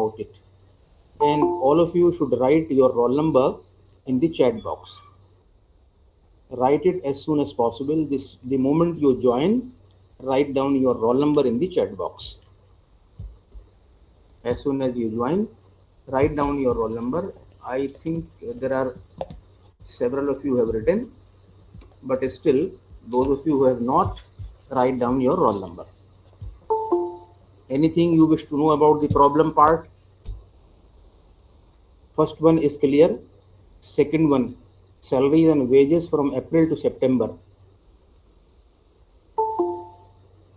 about it. And all of you should write your roll number in the chat box. Write it as soon as possible. The moment you join, write down your roll number in the chat box. As soon as you join, write down your roll number. I think there are several of you have written, but still, those of you who have not, write down your roll number. Anything you wish to know about the problem part? First one is clear. Second one, salaries and wages from April to September.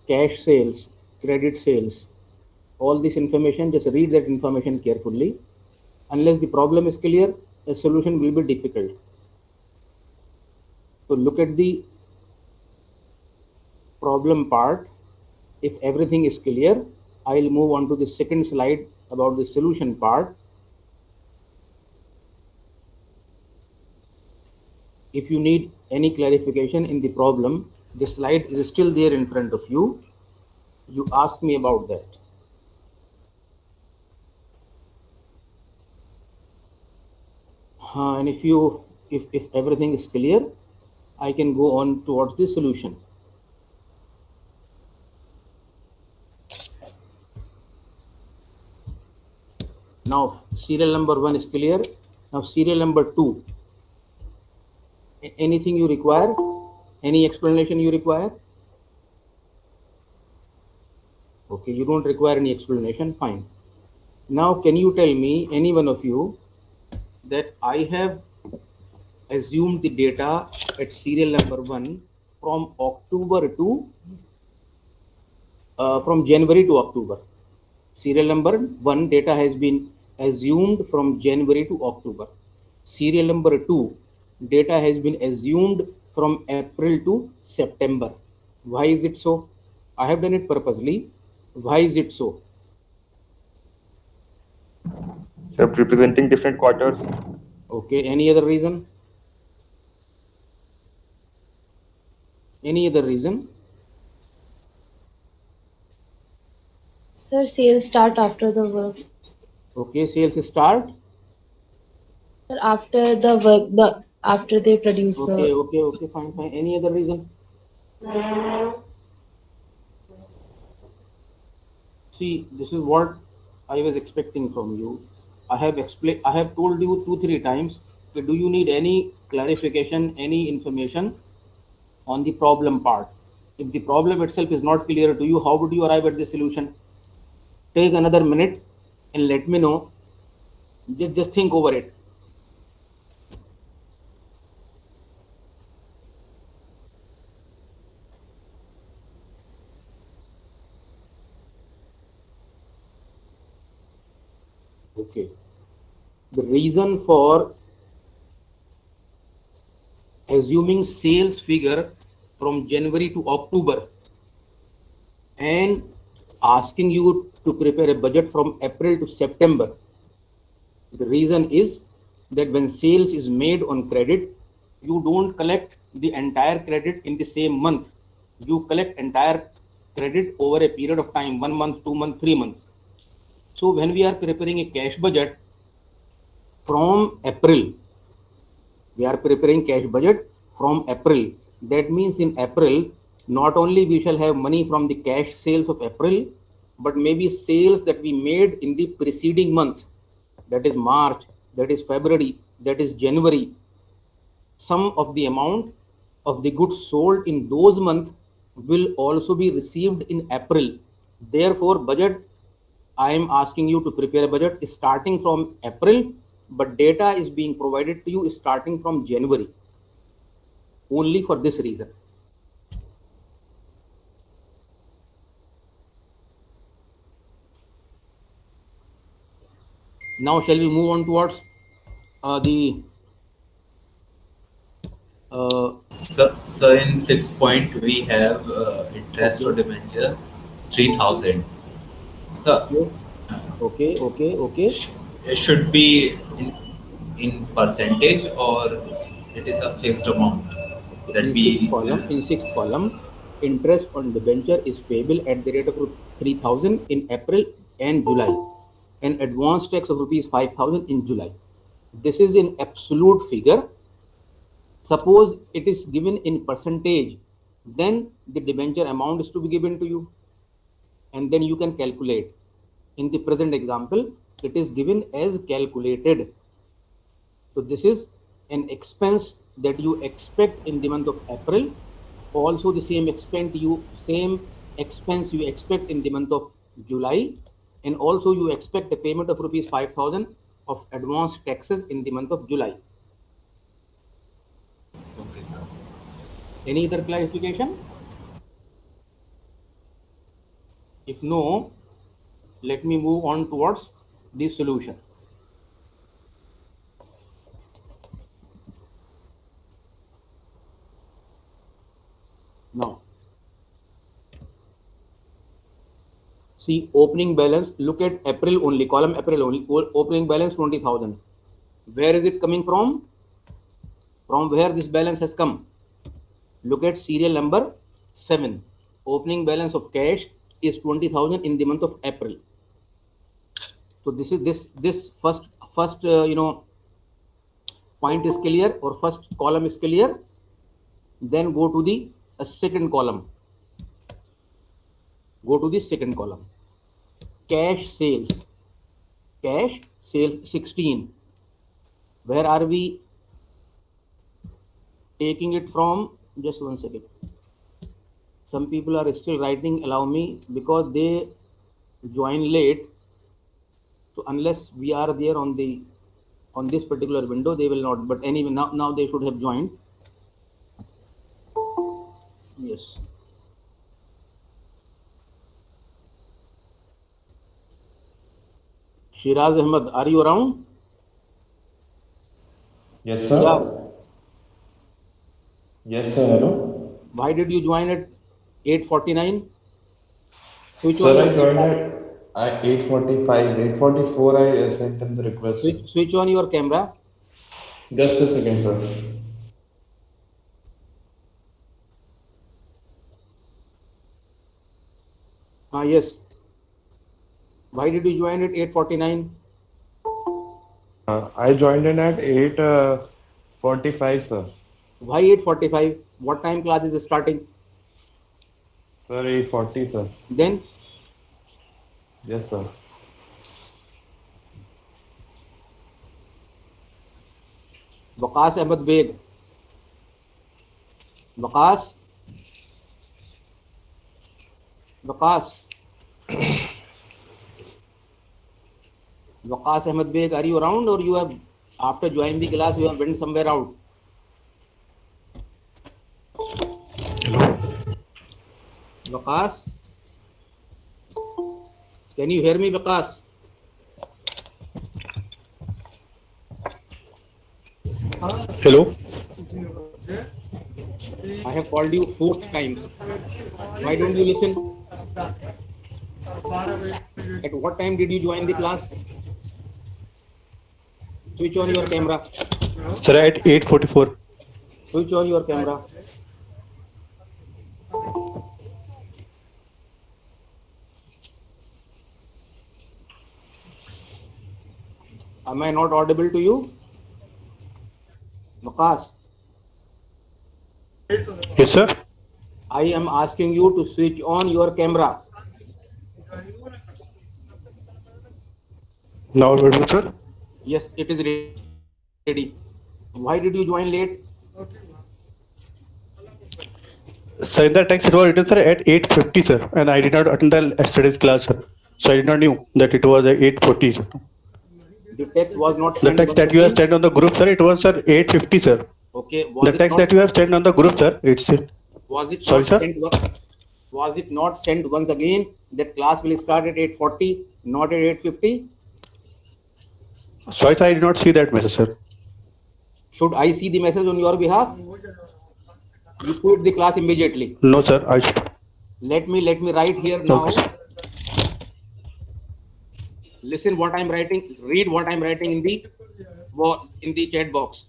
Cash sales, credit sales, all this information, just read that information carefully. Unless the problem is clear, the solution will be difficult. So look at the problem part. If everything is clear, I'll move on to the second slide about the solution part. If you need any clarification in the problem, the slide is still there in front of you. You ask me about that. And if everything is clear, I can go on towards the solution. Now serial number 1 is clear. Now serial number 2. Anything you require? Any explanation you require? Okay, you don't require any explanation, fine. Now can you tell me, any one of you, that I have assumed the data at serial number 1 from October to from January to October. Serial number 1 data has been assumed from January to October. Serial number 2 data has been assumed from April to September. Why is it so? I have done it purposely. Why is it so? So representing different quarters. Okay, any other reason? Any other reason? Sir, sales start after the work. Okay, sales start. Sir, after the work, after they produce Okay, the. okay, fine. Any other reason? See, this is what I was expecting from you. I have told you 2-3 times. Do you need any clarification, any information on the problem part? If the problem itself is not clear to you, how would you arrive at the solution? Take another minute and let me know. Just think over it. Okay. The reason for assuming sales figure from January to October and asking you to prepare a budget from April to September. The reason is that when sales is made on credit, you don't collect the entire credit in the same month. You collect entire credit over a period of time, 1 month, 2 months, 3 months. So when we are preparing a cash budget from April, we are preparing cash budget from April. That means in April, not only we shall have money from the cash sales of April, but maybe sales that we made in the preceding month, that is March, that is February, that is January. Some of the amount of the goods sold in those months will also be received in April. Therefore, budget, I am asking you to prepare a budget starting from April, but data is being provided to you starting from January. Only for this reason. Now shall we move on towards the So in 6 point we have interest or debenture 3,000. So okay. it should be in percentage or it is a fixed amount that In sixth column, interest on debenture is payable at the rate of 3,000 in April and July. an advance tax of rupees 5,000 in July. This is in absolute figure. Suppose it is given in percentage, then the debenture amount is to be given to you, and then you can calculate. In the present example, it is given as calculated. So this is an expense that you expect in the month of April. Also the same expense you expect in the month of July, and also you expect a payment of rupees 5,000 of advance taxes in the month of July. Okay, sir. Any other clarification? If no, let me move on towards the solution. Now, see opening balance, look at April only, column April only, opening balance 20,000. Where is it coming from? From where this balance has come? Look at serial number 7. Opening balance of cash is 20,000 in the month of April. So this is this first point is clear, or first column is clear. Then go to the second column. Go to the second column. Cash sales. Cash sales 16. Where are we taking it from? Just one second. Some people are still writing, allow me, because they join late. So unless we are there on this particular window, they will not. But anyway, now they should have joined. Yes. Shiraz Ahmed, are you around? Yes, sir. Shiraz, Yes, sir. Hello. why did you join at 8:49? Switch on Sir, your I joined at 8:45. 8:44, I sent him the request. switch on your camera. Just a second, sir. Yes. Why did you join at 8:49? I joined in at 8:45, sir. Why 8:45? What time class is starting? Sir, 8:40, sir. Then Yes, sir. Waqas Ahmed Beg. Waqas. Waqas. Waqas Ahmed Beg, are you around, or you have, after joining the class, you have went somewhere out? Hello. Waqas. Can you hear me, Waqas? Hello. I have called you 4th time. Why don't you listen? At what time did you join the class? Switch on your camera. Sir, at 8:44. Switch on your camera. Am I not audible to you? Waqas, Yes, sir. I am asking you to switch on your camera. Now audible, sir. Yes, it is ready. Why did you join late? Sir, in the text it was written, sir, at 8:50, sir, and I did not attend the yesterday's class, sir. So I did not knew that it was at 8:40. Sir. The text was not The sent. text that you have sent on the group, sir, it was, sir, 8:50, sir. Okay. The text that you have sent on the group, sir, it's Was it Sorry, not sir? sent? Was it not sent once again that class will start at 8:40, not at 8:50? sorry, sir, I did not see that message, sir. Should I see the message on your behalf? You quit the class immediately. No, sir. Let me write here now. Okay, sir. Listen what I'm writing. Read what I'm writing in the chat box.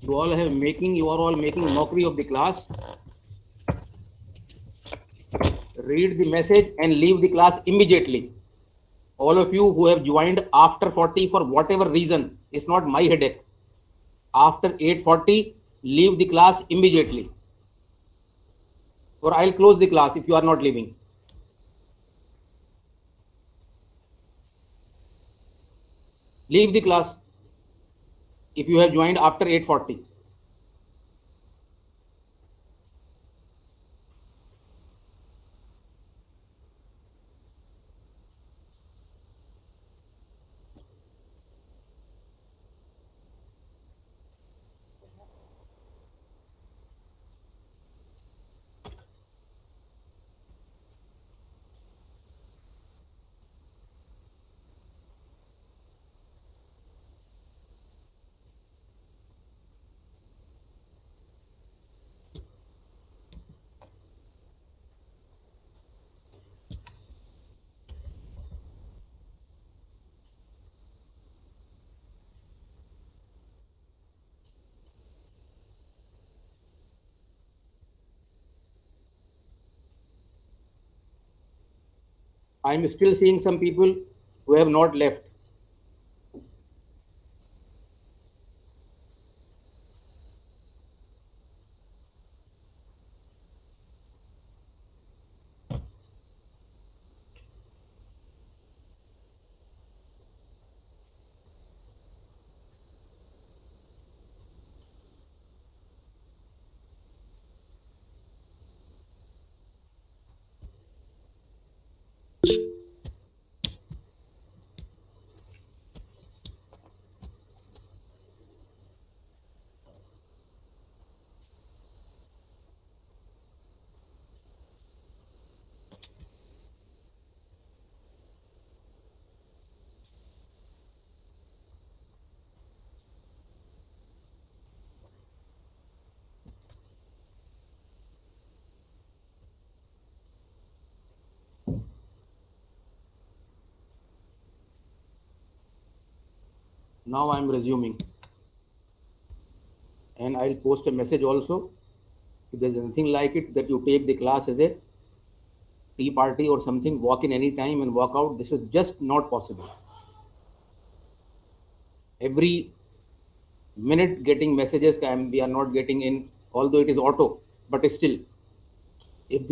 You are all making mockery of the class. Read the message and leave the class immediately. All of you who have joined after 40 for whatever reason, it's not my headache. After 8:40, leave the class immediately. Or I'll close the class if you are not leaving. Leave the class if you have joined after 8:40. I'm still seeing some people who have not left. Now I'm resuming. And I'll post a message also. If there's anything like it that you take the class as a tea party or something, walk in any time and walk out. This is just not possible. Every minute getting messages, we are not getting in, although it is auto, but still, if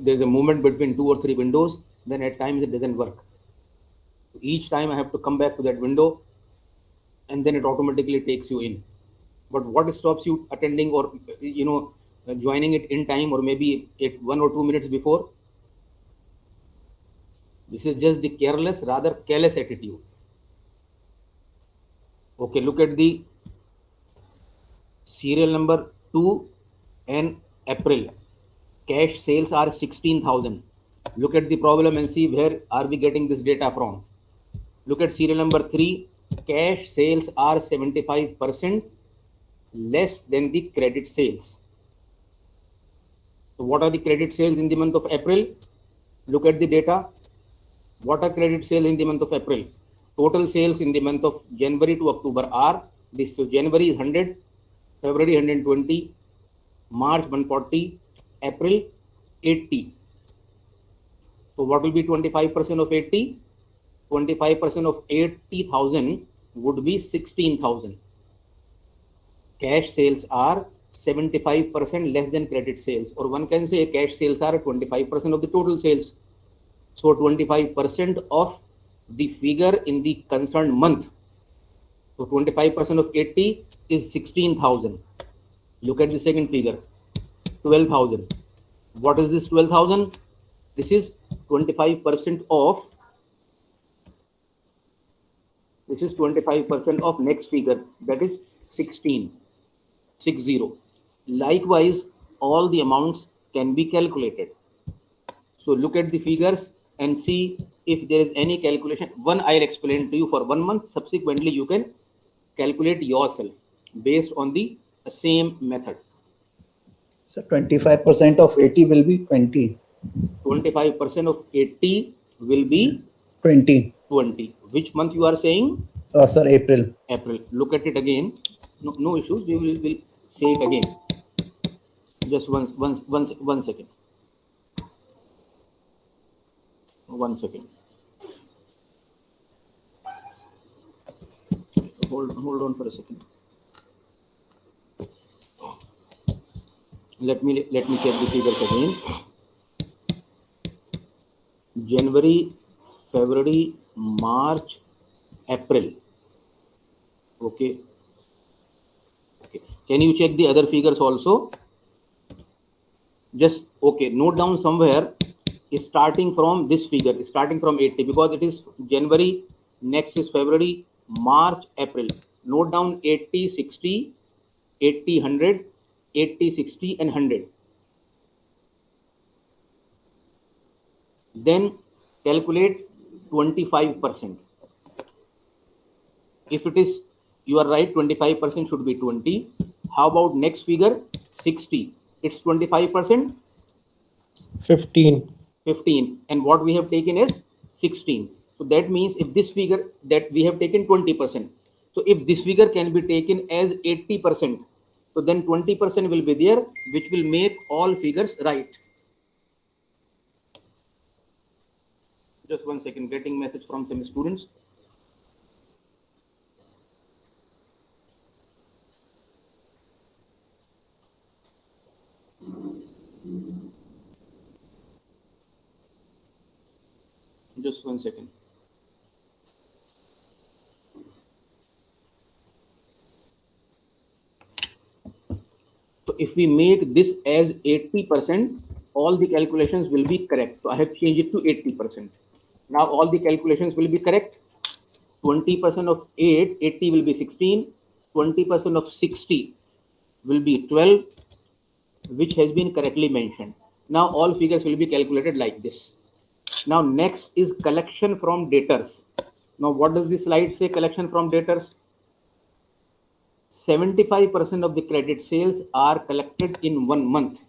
there's a movement between 2 or 3 windows, then at times it doesn't work. Each time I have to come back to that window and then it automatically takes you in. But what stops you attending or joining it in time or maybe 1 or 2 minutes before? This is just the careless, rather careless attitude. Okay, look at the serial number 2 and April. Cash sales are 16,000. Look at the problem and see where are we getting this data from. Look at serial number 3. Cash sales are 75% less than the credit sales. So what are the credit sales in the month of April? Look at the data. What are credit sales in the month of April? Total sales in the month of January to October are this. So January is 100, February 120, March 140, April 80. So what will be 25% of 80? 25% of 80,000 would be 16,000. Cash sales are 75% less than credit sales, or one can say cash sales are 25% of the total sales. So 25% of the figure in the concerned month. So 25% of 80 is 16,000. Look at the second figure, 12,000. What is this 12,000? This is 25% of. This is 25% of next figure, that is 16, 60. Likewise, all the amounts can be calculated. So look at the figures and see if there is any calculation. One I'll explain to you for 1 month. Subsequently, you can calculate yourself based on the same method. So 25% of 80 will be 20. 25% of 80 will be 20. 20. Which month you are saying? Sir, April. April. Look at it again. No issues. We will say it again. Just one second. 1 second. Hold on for a second. Let me check the figures again. January, February, March, April. Okay. Can you check the other figures also? Just okay. Note down somewhere. Starting from this figure, starting from 80, because it is January. Next is February, March, April. Note down 80, 60, 80, 100, 80, 60, and 100. Then calculate 25%. If it is, you are right, 25% should be 20. How about next figure, 60? It's 25%. 15. 15, and what we have taken is 16. So that means if this figure that we have taken 20%. So if this figure can be taken as 80%, so then 20% will be there, which will make all figures right. Just 1 second, getting message from some students. Just 1 second. So if we make this as 80%, all the calculations will be correct. So I have changed it to 80%. Now all the calculations will be correct. 20% of 80 will be 16. 20% of 60 will be 12, which has been correctly mentioned. Now all figures will be calculated like this. Now next is collection from debtors. Now what does this slide say? Collection from debtors. 75% of the credit sales are collected in 1 month.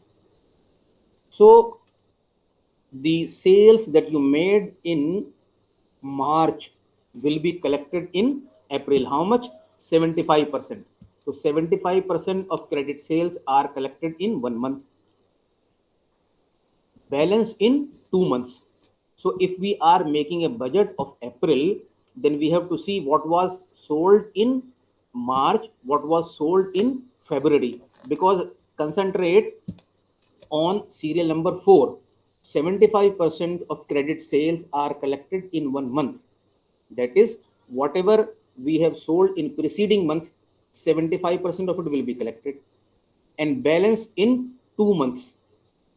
So the sales that you made in March will be collected in April. How much? 75%. So 75% of credit sales are collected in 1 month. Balance in 2 months. So if we are making a budget of April, then we have to see what was sold in March, what was sold in February, because concentrate on serial number 4. 75% of credit sales are collected in 1 month. That is, whatever we have sold in preceding month, 75% of it will be collected, and balance in 2 months.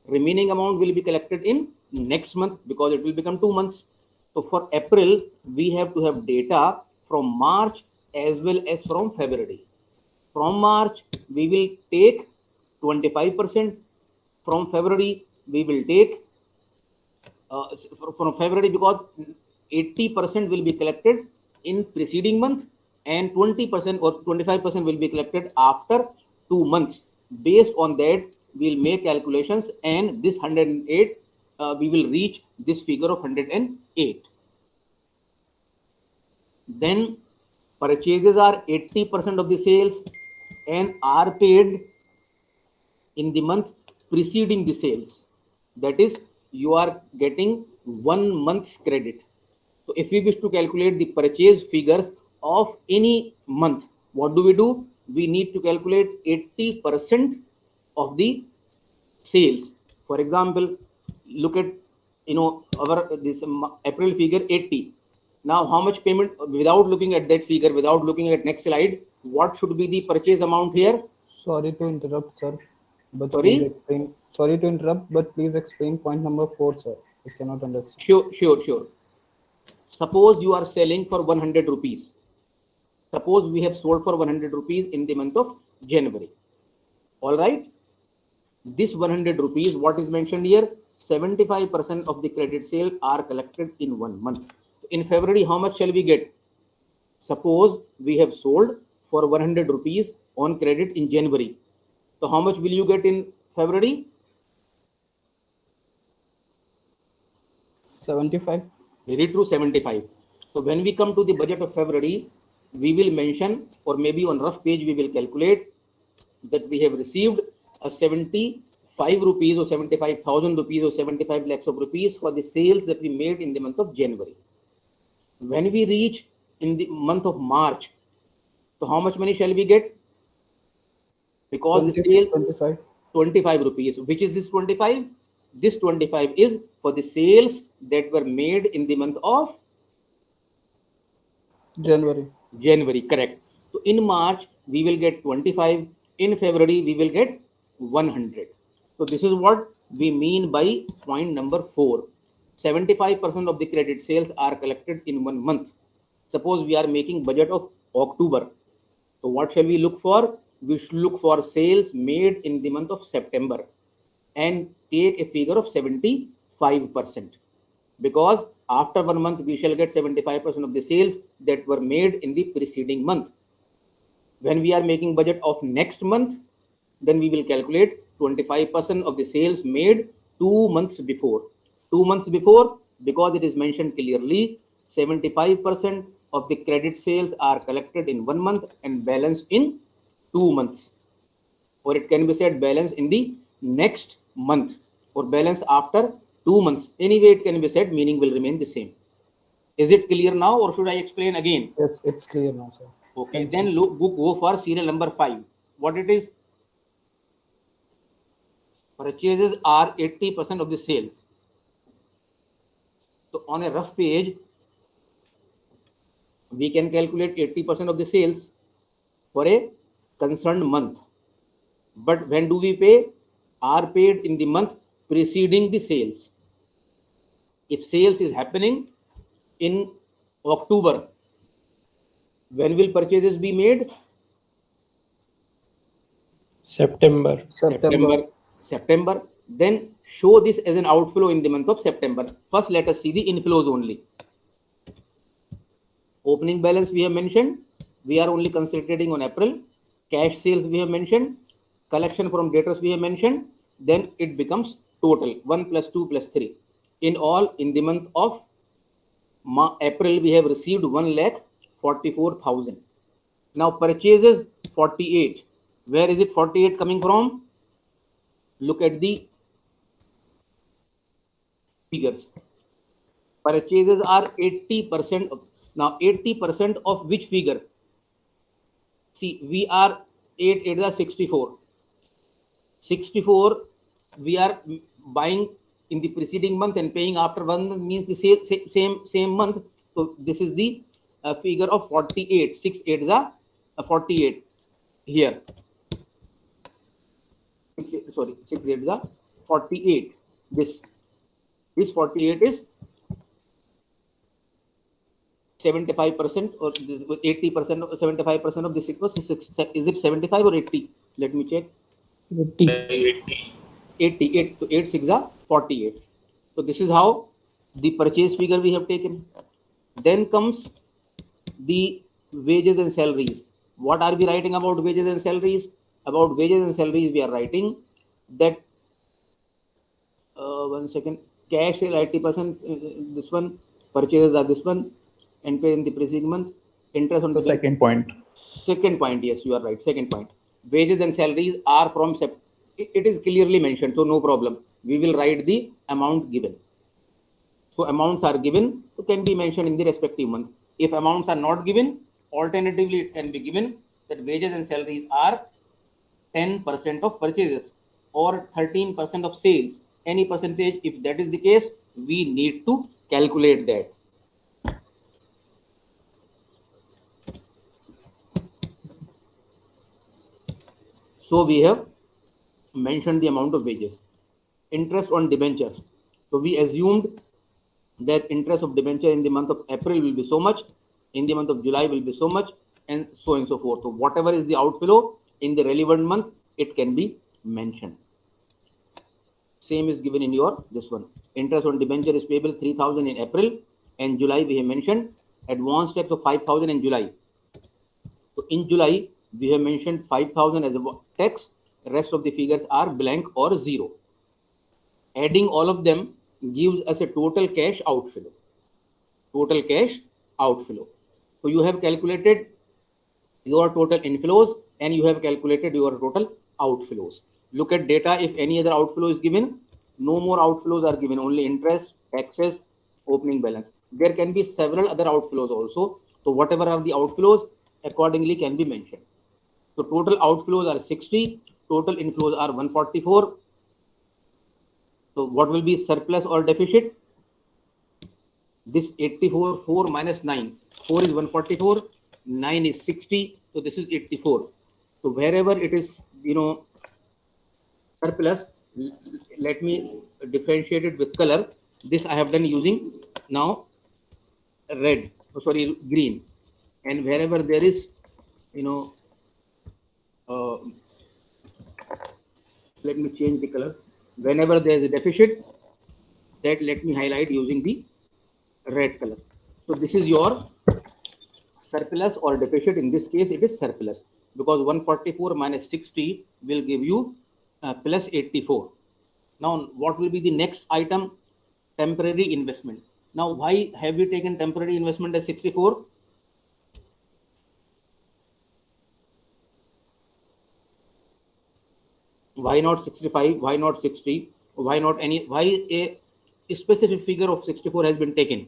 Remaining amount will be collected in next month, because it will become 2 months. So for April, we have to have data from March as well as from February. From March, we will take 25%. From February, we will take from February, because 80% will be collected in preceding month, and 20% or 25% will be collected after 2 months. Based on that, we'll make calculations, and this 108, we will reach this figure of 108. Then purchases are 80% of the sales and are paid in the month preceding the sales. That is, you are getting 1 month's credit. So if we wish to calculate the purchase figures of any month, what do? We need to calculate 80% of the sales. For example, look at our this April figure 80. Now how much payment, without looking at that figure, without looking at next slide, what should be the purchase amount here? Sorry to interrupt, sir. But Sorry? please explain. Sorry to interrupt, but please explain point number 4, sir. I cannot understand. Sure. Suppose you are selling for 100 rupees. Suppose we have sold for 100 rupees in the month of January. All right. This 100 rupees, what is mentioned here? 75% of the credit sale are collected in 1 month. In February, how much shall we get? Suppose we have sold for 100 rupees on credit in January. So how much will you get in February? 75. Very true, 75. So when we come to the budget of February, we will mention, or maybe on rough page we will calculate that we have received a 75 rupees or 75,000 rupees or 75 lakhs of rupees for the sales that we made in the month of January. When we reach in the month of March, so how much money shall we get? Because the sale 25. 25 rupees. Which is this 25? This 25 is for the sales that were made in the month of January. Correct. So in March, we will get 25. In February, we will get 100. So this is what we mean by point number 4. 75% of the credit sales are collected in 1 month. Suppose we are making budget of October. So what shall we look for? We should look for sales made in the month of September and take a figure of 75%. Because after 1 month, we shall get 75% of the sales that were made in the preceding month. When we are making budget of next month, then we will calculate 25% of the sales made 2 months before. 2 months before, because it is mentioned clearly, 75% of the credit sales are collected in 1 month and balance in 2 months. Or it can be said balance in the next month or balance after 2 months. Anyway, it can be said, meaning will remain the same. Is it clear now, or should I explain again? Yes, it's clear now, sir. Okay, then go for serial number 5. What it is? Purchases are 80% of the sales. So on a rough page, we can calculate 80% of the sales for a concerned month. But when do we pay? Are paid in the month preceding the sales. If sales is happening in October, when will purchases be made? September. Then show this as an outflow in the month of September. First, let us see the inflows only. Opening balance we have mentioned. We are only concentrating on April. Cash sales we have mentioned. Collection from debtors we have mentioned. Then it becomes total 1 plus 2 plus 3. In all, in the month of April, we have received 1,44,000. Now purchases 48. Where is it 48 coming from? Look at the figures. Purchases are 80% of, now 80% of which figure? See, we are 8 is 64. 64 we are buying in the preceding month and paying after 1 month, means the same month. So this is the figure of 48. 6 8 is 48 here. 6 8 is 48. This 48 is 75% or 80% of 75% of this equals, is it 75 or 80? Let me check. 88. So 8 6 are 48. So this is how the purchase figure we have taken. Then comes the wages and salaries. What are we writing about wages and salaries? About wages and salaries, we are writing that 1 second. Cash is 80%. This one, purchases are this one, and pay in the preceding month. Interest on The second point. Second point, yes, you are right. Second point. Wages and salaries are from it is clearly mentioned, so no problem. We will write the amount given. So amounts are given, so can be mentioned in the respective month. If amounts are not given, alternatively it can be given that wages and salaries are 10% of purchases or 13% of sales. Any percentage, if that is the case, we need to calculate that. So we have mentioned the amount of wages. Interest on debentures. So we assumed that interest of debenture in the month of April will be so much, in the month of July will be so much, and so on and so forth. So whatever is the outflow in the relevant month, it can be mentioned. Same is given in your this one. Interest on debenture is payable 3,000 in April, and July we have mentioned advance tax of 5,000 in July. So in July we have mentioned 5,000 as a tax. Rest of the figures are blank or zero. Adding all of them gives us a total cash outflow. Total cash outflow. So you have calculated your total inflows and you have calculated your total outflows. Look at data. If any other outflow is given, no more outflows are given, only interest, taxes, opening balance. There can be several other outflows also. So whatever are the outflows accordingly can be mentioned. So total outflows are 60, total inflows are 144. So what will be surplus or deficit? This 84, 4 minus 9. 4 is 144, 9 is 60. So this is 84. So wherever it is, surplus, let me differentiate it with color. This I have done using now green. And wherever there is, let me change the color. Whenever there is a deficit, that let me highlight using the red color. So this is your surplus or deficit. In this case, it is surplus because 144 minus 60 will give you plus 84. Now, what will be the next item? Temporary investment. Now, why have we taken temporary investment as 64? Why not 65? Why not 60? Why not any? Why a specific figure of 64 has been taken?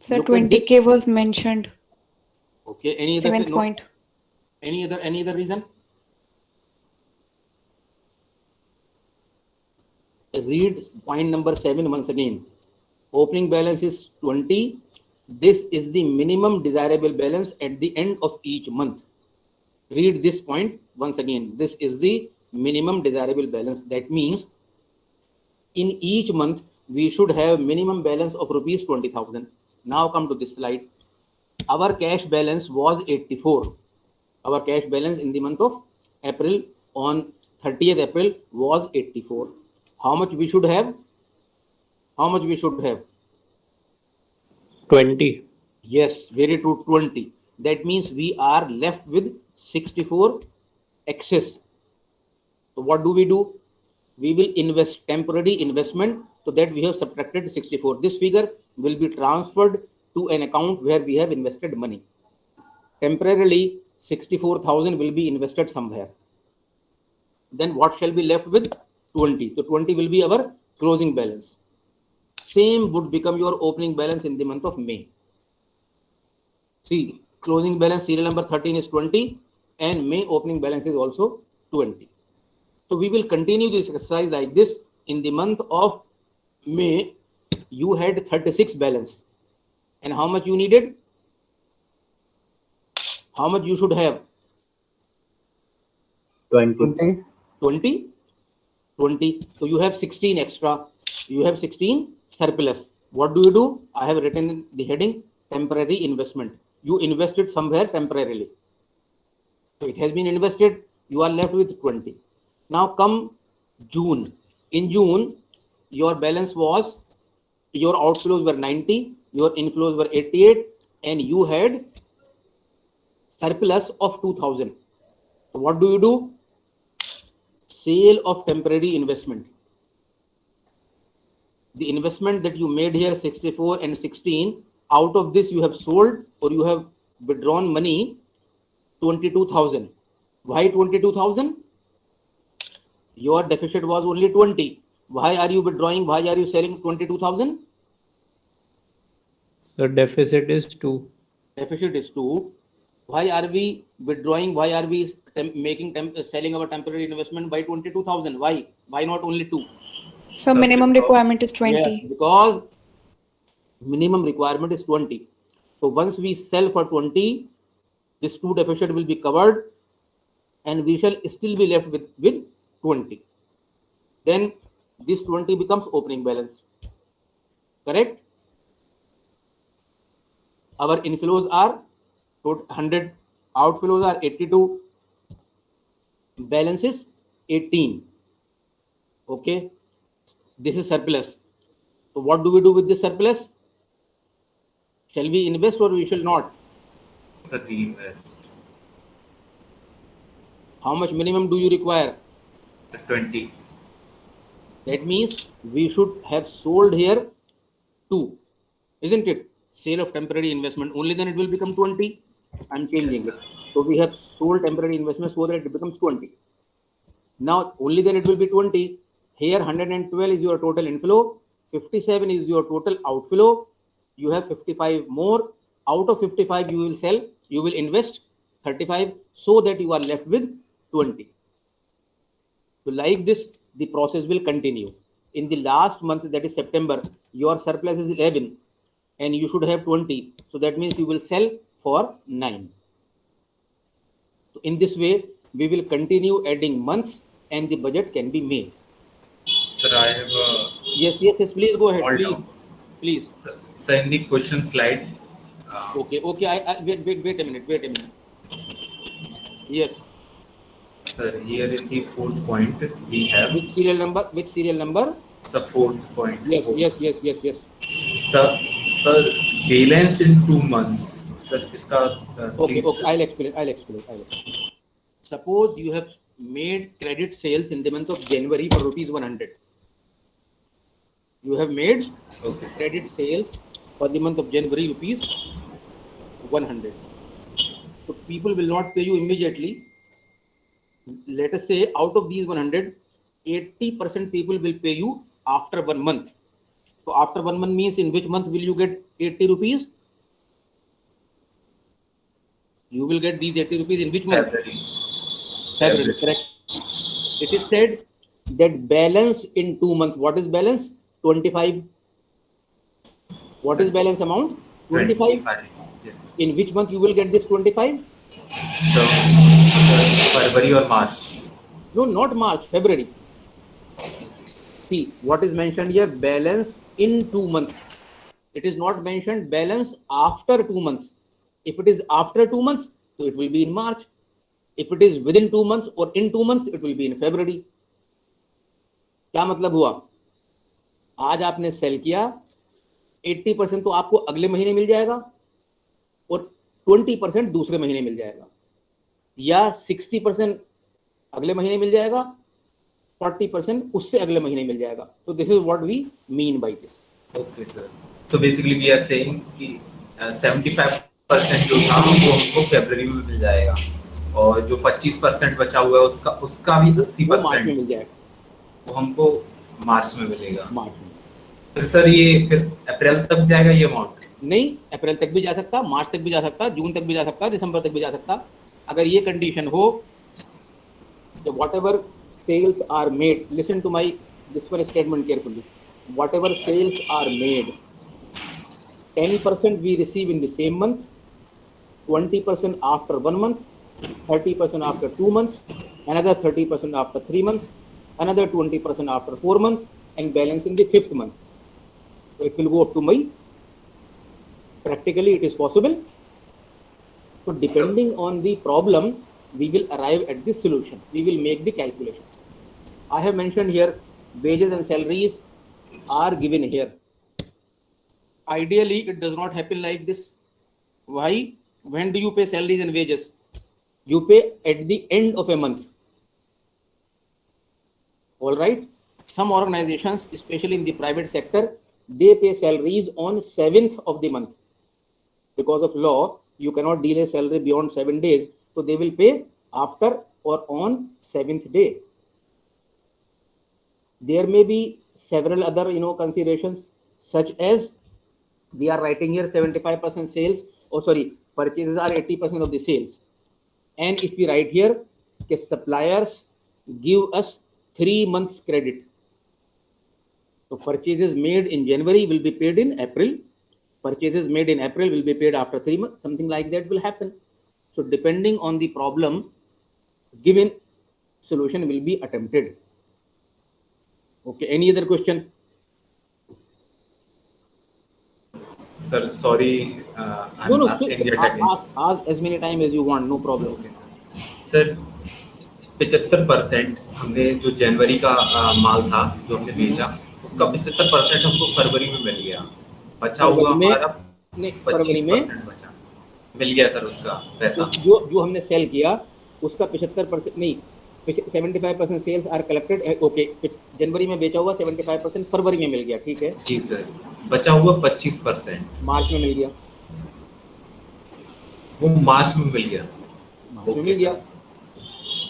Sir, Look at this. 20K was mentioned. Okay. Any other? Seventh point. Any other reason? Read point number 7 once again. Opening balance is 20. This is the minimum desirable balance at the end of each month. Read this point once again. This is the minimum desirable balance. That means in each month we should have minimum balance of rupees 20,000. Now come to this slide. Our cash balance was 84. Our cash balance in the month of April on 30th April was 84. How much we should have? How much we should have? 20. Yes, very true, 20. That means we are left with 64 excess. So what do? We will invest temporary investment, so that we have subtracted 64. This figure will be transferred to an account where we have invested money. Temporarily, 64,000 will be invested somewhere. Then what shall be left with? 20. So 20 will be our closing balance. Same would become your opening balance in the month of May. See, closing balance serial number 13 is 20 and May opening balance is also 20. So we will continue this exercise like this. In the month of May, you had 36 balance. And how much you needed? How much you should have? 20. 20? 20. So you have 16 extra. You have 16 surplus. What do? I have written the heading temporary investment. You invested somewhere temporarily. So it has been invested. You are left with 20. Now come June. In June, your balance was, your outflows were 90, your inflows were 88, and you had surplus of 2,000. So what do? Sale of temporary investment. The investment that you made here, 64 and 16, out of this you have sold or you have withdrawn money, 22,000. Why 22,000? Your deficit was only 20. Why are you withdrawing? Why are you selling 22,000? So deficit is 2. Deficit is 2. Why are we withdrawing? Why are we selling our temporary investment by 22,000? Why? Why not only 2? So minimum requirement is 20. Yes, because minimum requirement is 20. So once we sell for 20, this 2 deficit will be covered and we shall still be left with 20. Then this 20 becomes opening balance. Correct? Our inflows are 100, outflows are 82, balance is 18. Okay, this is surplus. So what do we do with this surplus? Shall we invest or we shall not? Sir, reinvest. How much minimum do you require? 20. That means we should have sold here 2, isn't it? Sale of temporary investment, only then it will become 20. I'm changing Yes, it. So we have sold temporary investment so that it becomes 20. Now only then it will be 20. Here 112 is your total inflow, 57 is your total outflow. You have 55 more. Out of 55 you will sell, you will invest 35 so that you are left with 20. So like this, the process will continue. In the last month, that is September, your surplus is 11 and you should have 20. So that means you will sell for 9. So in this way, we will continue adding months and the budget can be made. Sir, I have a Yes, please go ahead. small Please, doubt. please. Sir, in the question slide, Okay, wait a minute. Yes. sir, here in the fourth point, we have Which serial number? the fourth point. Yes. Sir, balance in 2 months. Sir, iska, Okay, please. I'll explain. Suppose you have made credit sales in the month of January for rupees 100. You have made Okay, sir. credit sales for the month of January rupees 100. So people will not pay you immediately. Let us say out of these 100, 80% people will pay you after 1 month. So after 1 month means in which month will you get 80 rupees? You will get these 80 rupees in which month? February, correct. It is said that balance in 2 months. What is balance? 25. What is balance amount? 25. Yes, sir. In which month you will get this 25? So, February or March? No, not March, February. See, what is mentioned here? Balance in 2 months. It is not mentioned balance after 2 months. If it is after 2 months, so it will be in March. If it is within 2 months or in 2 months, it will be in February. क्या मतलब हुआ? आज आपने cell किया, 80% तो आपको अगले महीने मिल जाएगा और 20% दूसरे महीने मिल जाएगा, या 60% अगले महीने मिल जाएगा, 40% उससे अगले महीने मिल जाएगा. तो this is what we mean by this. Okay, sir. So basically we are saying कि 75% जो था वो हमको फरवरी में मिल जाएगा और जो 25% बचा हुआ है उसका भी 80% मार्च में मिल जाएगा. वो हमको मार्च में मिलेगा. मार्च में फिर सर ये फिर अप्रैल तक जाएगा ये अमाउंट? नहीं, अप्रैल तक भी जा सकता, मार्च तक भी जा सकता, जून तक भी जा सकता, दिसंबर तक भी जा सकता. अगर ये कंडीशन हो कि whatever sales are made, listen to my this one statement carefully, whatever sales are made, 10% we receive in the same month, 20% after 1 month, 30% after 2 months, another 30% after 3 months, another 20% after 4 months, and balance in the 5th month. So it will go up to May. Practically it is possible. So depending on the problem, we will arrive at the solution. We will make the calculations. I have mentioned here wages and salaries are given here. Ideally, it does not happen like this. Why? When do you pay salaries and wages? You pay at the end of a month. All right. Some organizations, especially in the private sector, they pay salaries on 7th of the month. Because of law, you cannot delay salary beyond 7 days. So they will pay after or on 7th day. There may be several other considerations, such as we are writing here 75% sales, purchases are 80% of the sales. And if we write here, okay, suppliers give us 3 months credit. So purchases made in January will be paid in April. Purchases made in April will be paid after 3 months. Something like that will happen. So depending on the problem given, solution will be attempted. Okay, any other question? Sir, sorry, I'm No, asking yet again. ask as many times as you want, no problem. Okay, sir. Sir 75% हमने जो जनवरी का माल था जो हमने बेचा उसका 75% हमको फरवरी में मिल गया. बचा हुआ हमारा 25% बचा मिल गया सर उसका पैसा. जो हमने सेल किया उसका 75% नहीं, 75% सेल्स आर कलेक्टेड. ओके, जनवरी में बेचा हुआ 75% फरवरी में मिल गया. ठीक है जी सर. बचा हुआ 25% मार्च में मिल गया. वो मार्च में मिल गया। मिल गया।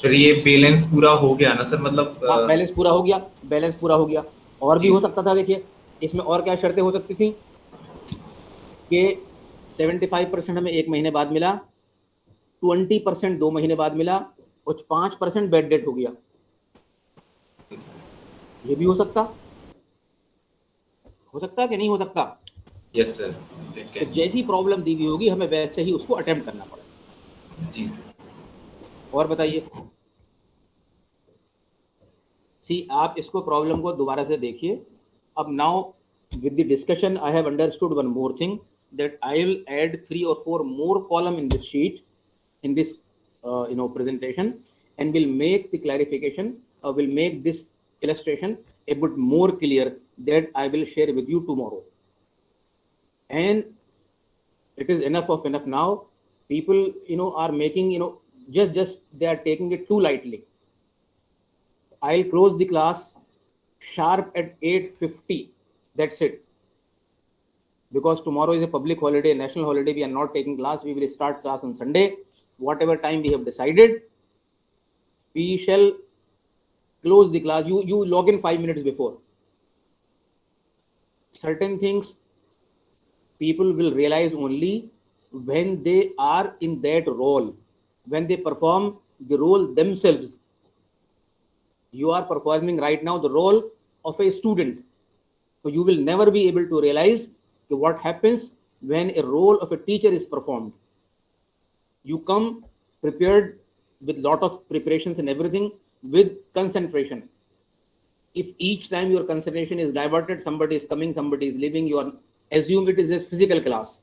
फिर ये बैलेंस पूरा हो गया ना सर, मतलब बैलेंस पूरा हो गया, बैलेंस पूरा हो गया। और भी जी हो सर। सकता था, देखिए इसमें और क्या शर्तें हो सकती थी कि 75% हमें 1 महीने बाद मिला, 20% 2 महीने बाद मिला, कुछ 5% बैड डेट हो गया। ये भी हो सकता कि नहीं हो सकता? Yes sir. तो जैसी प्रॉब्लम दी हुई होगी हमें वैसे ही उसको अटेम्प्ट करना पड़ेगा। जी सर। और बताइए। आप इसको प्रॉब्लम को दोबारा से देखिए। अब now with the discussion I have understood one more thing, that I will add 3 or 4 more column in this sheet, in this presentation, and will make the clarification, will make this illustration a bit more clear, that I will share with you tomorrow. And it is enough now. People are making just they are taking it too lightly. I'll close the class sharp at 8:50. That's it. Because tomorrow is a public holiday, national holiday, we are not taking class. We will start class on Sunday. Whatever time we have decided, we shall close the class. You log in 5 minutes before. Certain things people will realize only when they are in that role, when they perform the role themselves. You are performing right now the role of a student. So you will never be able to realize what happens when a role of a teacher is performed. You come prepared with lot of preparations and everything, with concentration. If each time your concentration is diverted, somebody is coming, somebody is leaving, you are assume it is a physical class.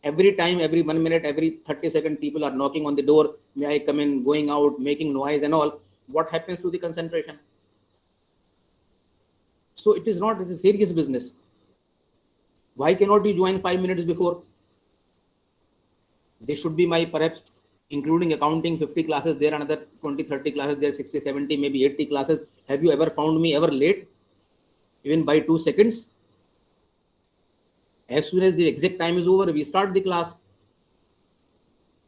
Every time, every 1 minute, every 30 seconds, people are knocking on the door. May I come in? Going out, making noise and all. What happens to the concentration? So it is not, it's a serious business. Why cannot you join 5 minutes before? This should be my, perhaps including accounting, 50 classes there, another 20, 30 classes there, 60, 70, maybe 80 classes. Have you ever found me ever late? Even by 2 seconds? As soon as the exact time is over, we start the class.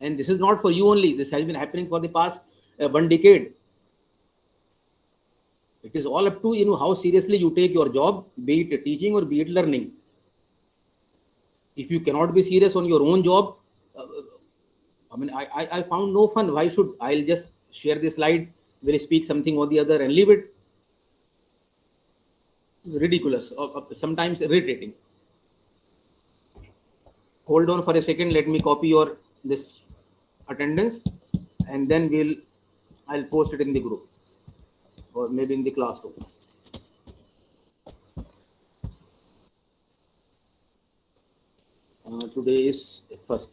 And this is not for you only. This has been happening for the past 1 decade. It is all up to how seriously you take your job, be it teaching or be it learning. If you cannot be serious on your own job, I found no fun. Why should I'll just share the slide, will speak something or the other and leave it? It's ridiculous, or sometimes irritating. Hold on for a second. Let me copy your this attendance, and then I'll post it in the group or maybe in the classroom. Today is 1st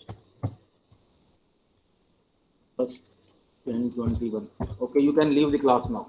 2021. Okay, you can leave the class now.